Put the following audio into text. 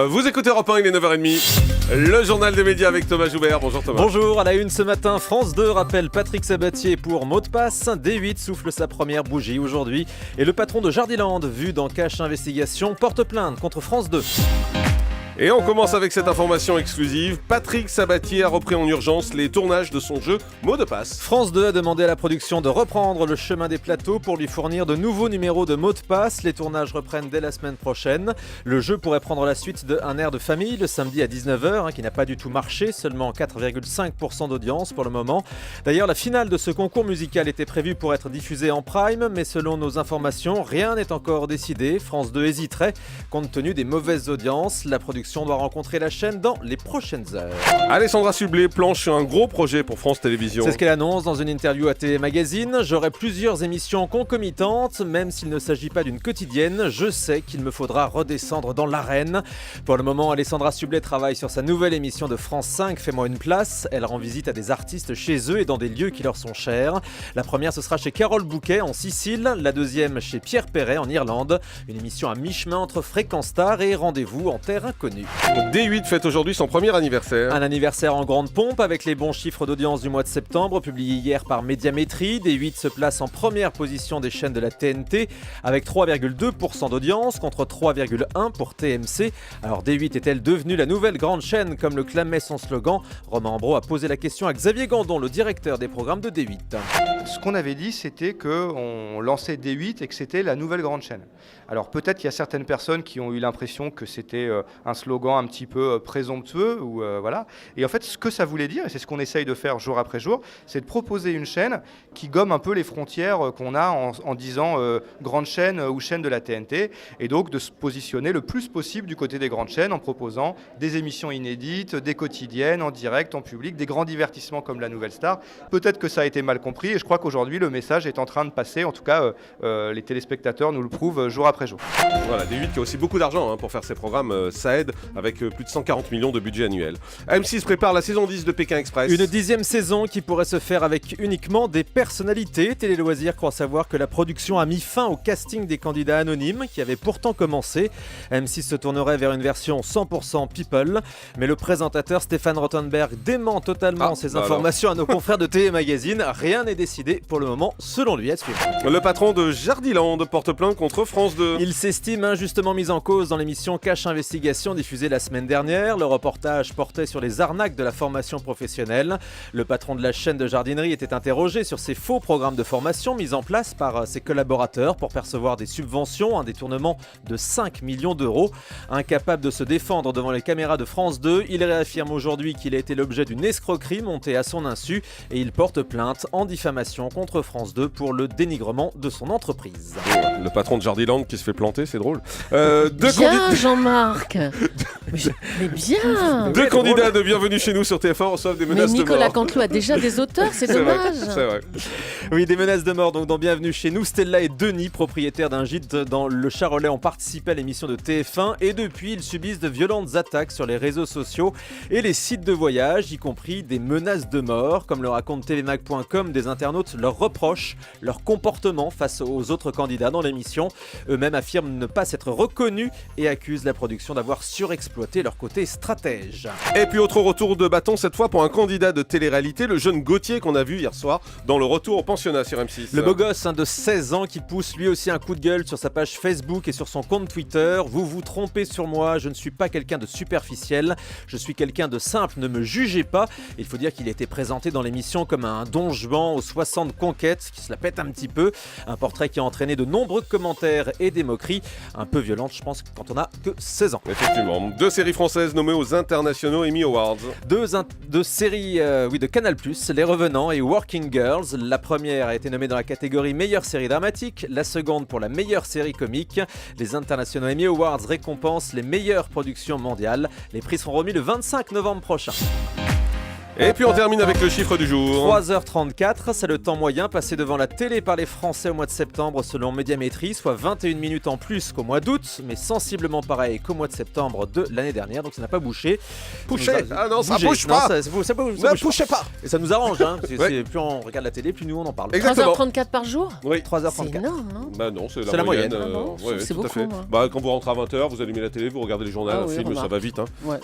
Vous écoutez Europe 1, il est 9h30. Le journal des médias avec Thomas Joubert. Bonjour Thomas. Bonjour, à la une ce matin, France 2 rappelle Patrick Sabatier pour mot de passe. D8 souffle sa première bougie aujourd'hui. Et le patron de Jardiland, vu dans Cache Investigation, porte plainte contre France 2. Et on commence avec cette information exclusive. Patrick Sabatier a repris en urgence les tournages de son jeu Mot de passe. France 2 a demandé à la production de reprendre le chemin des plateaux pour lui fournir de nouveaux numéros de mots de passe. Les tournages reprennent dès la semaine prochaine. Le jeu pourrait prendre la suite de Un air de famille le samedi à 19h, qui n'a pas du tout marché, seulement 4,5% d'audience pour le moment. D'ailleurs, la finale de ce concours musical était prévue pour être diffusée en prime, mais selon nos informations, rien n'est encore décidé. France 2 hésiterait compte tenu des mauvaises audiences. La production doit rencontrer la chaîne dans les prochaines heures. Alessandra Sublet planche sur un gros projet pour France Télévisions. C'est ce qu'elle annonce dans une interview à TV Magazine. J'aurai plusieurs émissions concomitantes, même s'il ne s'agit pas d'une quotidienne. Je sais qu'il me faudra redescendre dans l'arène. Pour le moment, Alessandra Sublet travaille sur sa nouvelle émission de France 5, Fais-moi une place. Elle rend visite à des artistes chez eux et dans des lieux qui leur sont chers. La première, ce sera chez Carole Bouquet en Sicile. La deuxième, chez Pierre Perret en Irlande. Une émission à mi-chemin entre Fréquence Star et Rendez-vous en terre inconnue. D8 fête aujourd'hui son premier anniversaire. Un anniversaire en grande pompe avec les bons chiffres d'audience du mois de septembre publiés hier par Médiamétrie. D8 se place en première position des chaînes de la TNT avec 3,2% d'audience contre 3,1% pour TMC. Alors D8 est-elle devenue la nouvelle grande chaîne comme le clamait son slogan? Romain Ambro a posé la question à Xavier Gandon, le directeur des programmes de D8. Ce qu'on avait dit, c'était qu'on lançait D8 et que c'était la nouvelle grande chaîne. Alors peut-être qu'il y a certaines personnes qui ont eu l'impression que c'était un slogan un petit peu présomptueux, ou voilà. Et en fait, ce que ça voulait dire, et c'est ce qu'on essaye de faire jour après jour, c'est de proposer une chaîne qui gomme un peu les frontières qu'on a en disant grande chaîne ou chaîne de la TNT, et donc de se positionner le plus possible du côté des grandes chaînes en proposant des émissions inédites, des quotidiennes, en direct, en public, des grands divertissements comme la Nouvelle Star. Peut-être que ça a été mal compris, et je crois qu'aujourd'hui, le message est en train de passer. En tout cas, les téléspectateurs nous le prouvent jour après jour. Voilà, D8 qui a aussi beaucoup d'argent pour faire ses programmes, ça aide, avec plus de 140 millions de budget annuel. M6 prépare la saison 10 de Pékin Express. Une 10e saison qui pourrait se faire avec uniquement des personnalités. Télé Loisirs croit savoir que la production a mis fin au casting des candidats anonymes qui avait pourtant commencé. M6 se tournerait vers une version 100% people, mais le présentateur Stéphane Rothenberg dément totalement ces informations à nos confrères de TV Magazine. Rien n'est décidé pour le moment, selon lui. À suivre. Le patron de Jardiland porte plainte contre France 2. Il s'estime injustement mis en cause dans l'émission Cache Investigation diffusée la semaine dernière. Le reportage portait sur les arnaques de la formation professionnelle. Le patron de la chaîne de jardinerie était interrogé sur ces faux programmes de formation mis en place par ses collaborateurs pour percevoir des subventions, un détournement de 5 millions d'euros. Incapable de se défendre devant les caméras de France 2, il réaffirme aujourd'hui qu'il a été l'objet d'une escroquerie montée à son insu et il porte plainte en diffamation contre France 2 pour le dénigrement de son entreprise. Le patron de Jardiland qui se fait planter, c'est drôle. Bien, Jean-Marc. Mais bien. Deux candidats de Bienvenue chez nous sur TF1 reçoivent des menaces de mort. Mais Nicolas Canteloup a déjà des auteurs, c'est dommage. C'est vrai. Oui, des menaces de mort donc dans Bienvenue chez nous. Stella et Denis, propriétaires d'un gîte dans le Charolais, ont participé à l'émission de TF1 et depuis, ils subissent de violentes attaques sur les réseaux sociaux et les sites de voyage, y compris des menaces de mort. Comme le raconte tvmag.com, des internautes leur reprochent leur comportement face aux autres candidats dans l'émission. Eux-mêmes affirment ne pas s'être reconnus et accusent la production d'avoir surexploité leur côté stratège. Et puis autre retour de bâton, cette fois pour un candidat de télé-réalité, le jeune Gauthier qu'on a vu hier soir dans le retour au pensionnat sur M6. Le beau gosse de 16 ans qui pousse lui aussi un coup de gueule sur sa page Facebook et sur son compte Twitter. Vous vous trompez sur moi, je ne suis pas quelqu'un de superficiel, je suis quelqu'un de simple, ne me jugez pas. Il faut dire qu'il a été présenté dans l'émission comme un don Juan aux 60 conquêtes qui se la pète un petit peu. Un portrait qui a entraîné de nombreux commentaires et des moqueries, un peu violentes je pense quand on a que 16 ans. Effectivement, deux séries françaises nommées aux internationaux Emmy Awards. Deux séries de Canal+, Les Revenants et Working Girls. La première a été nommée dans la catégorie meilleure série dramatique, la seconde pour la meilleure série comique. Les internationaux Emmy Awards récompensent les meilleures productions mondiales. Les prix seront remis le 25 novembre prochain. Et puis on termine avec le chiffre du jour. 3h34, c'est le temps moyen passé devant la télé par les Français au mois de septembre selon Médiamétrie, soit 21 minutes en plus qu'au mois d'août, mais sensiblement pareil qu'au mois de septembre de l'année dernière, donc ça n'a pas bouché. Pouché. Ah non, ça Bougé. bouge Non, pas. ça bouge Ne pouchez pas. Et ça nous arrange, hein, parce que Ouais. plus on regarde la télé, plus nous on en parle. Exactement. 3h34 par jour? Oui. C'est 3h34. énorme, hein? Bah non, c'est C'est la la moyenne. moyenne. Ah bon, je trouve que c'est tout à beaucoup, fait. moi. Bah, quand vous rentrez à 20h, vous allumez la télé, vous regardez les journaux, Ah un oui, film, ça remarque. va vite. Hein. Ouais.